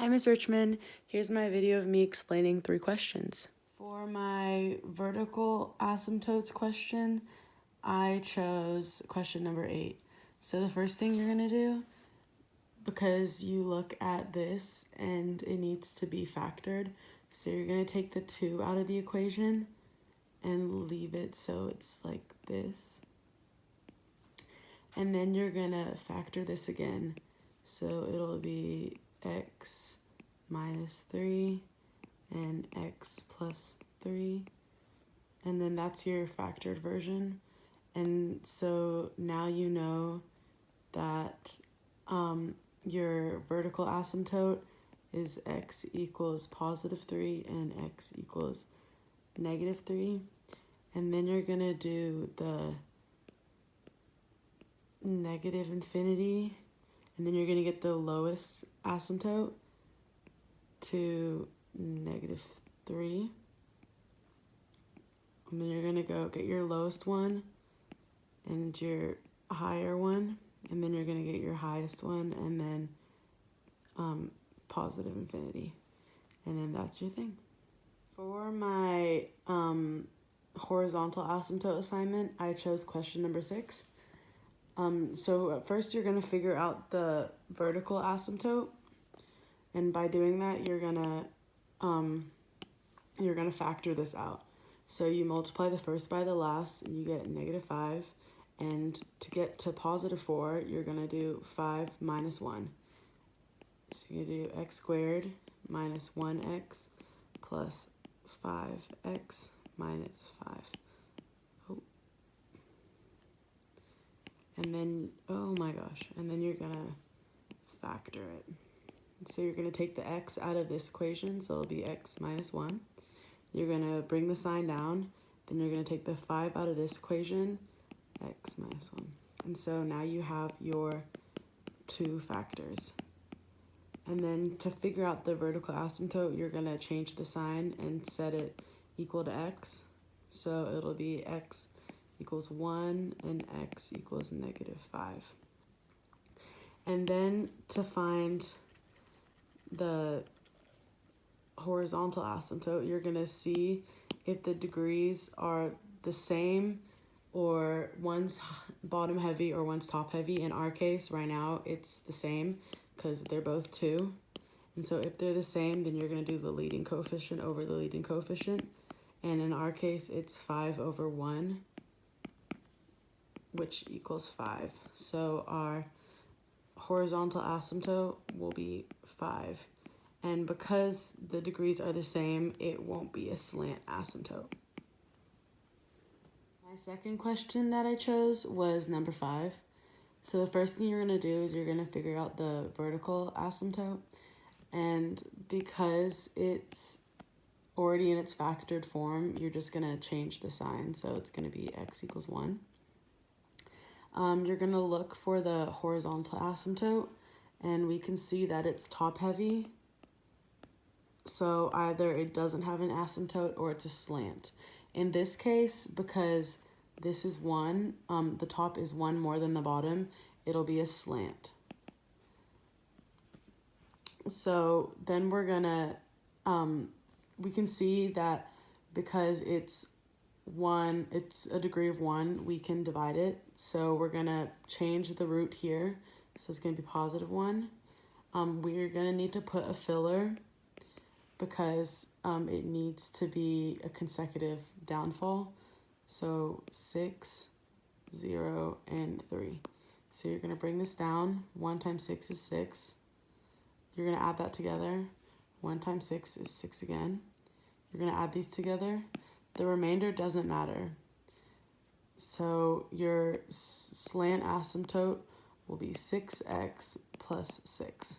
Hi, Ms. Richmond. Here's my video of me explaining 3 questions. For my vertical asymptotes question, I chose question number 8. So the first thing you're going to do, because you look at this and it needs to be factored, so you're going to take the 2 out of the equation and leave it so it's like this. And then you're going to factor this again. So it'll be x minus 3 and x plus 3. And then that's your factored version. And so now you know that your vertical asymptote is x equals positive 3 and x equals negative 3. And then you're going to do the negative infinity, and then you're going to get the lowest asymptote to negative 3. And then you're going to go get your lowest one and your higher one, and then you're going to get your highest one, and then positive infinity. And then that's your thing. For my horizontal asymptote assignment, I chose question number 6. So at first you're going to figure out the vertical asymptote, and by doing that you're going to factor this out. So you multiply the first by the last and you get negative 5, and to get to positive 4 you're going to do 5 minus 1. So you're going to do x squared minus 1x plus 5x minus 5. And then, oh my gosh, and then you're gonna factor it. So you're gonna take the x out of this equation, so it'll be x minus 1. You're gonna bring the sign down, then you're gonna take the 5 out of this equation, x minus 1. And so now you have your 2 factors. And then to figure out the vertical asymptote, you're gonna change the sign and set it equal to x. So it'll be x equals 1 and x equals negative 5. And then to find the horizontal asymptote, you're going to see if the degrees are the same, or one's bottom heavy or one's top heavy. In our case right now it's the same because they're both 2. And so if they're the same, then you're going to do the leading coefficient over the leading coefficient. And in our case it's 5 over 1, which equals 5. So our horizontal asymptote will be 5. And because the degrees are the same, it won't be a slant asymptote. My second question that I chose was number 5. So the first thing you're going to do is you're going to figure out the vertical asymptote. And because it's already in its factored form, you're just going to change the sign. So it's going to be x equals 1. You're going to look for the horizontal asymptote, and we can see that it's top heavy. So either it doesn't have an asymptote or it's a slant. In this case, because this is 1, the top is 1 more than the bottom, it'll be a slant. So then we're going to, we can see that because it's a degree of 1, we can divide it. So we're gonna change the root here. So it's gonna be positive 1. We're gonna need to put a filler because it needs to be a consecutive downfall. So 6, 0, and 3. So you're gonna bring this down. 1 times 6 is 6. You're gonna add that together. 1 times 6 is 6 again. You're gonna add these together. The remainder doesn't matter. So your slant asymptote will be 6x plus 6.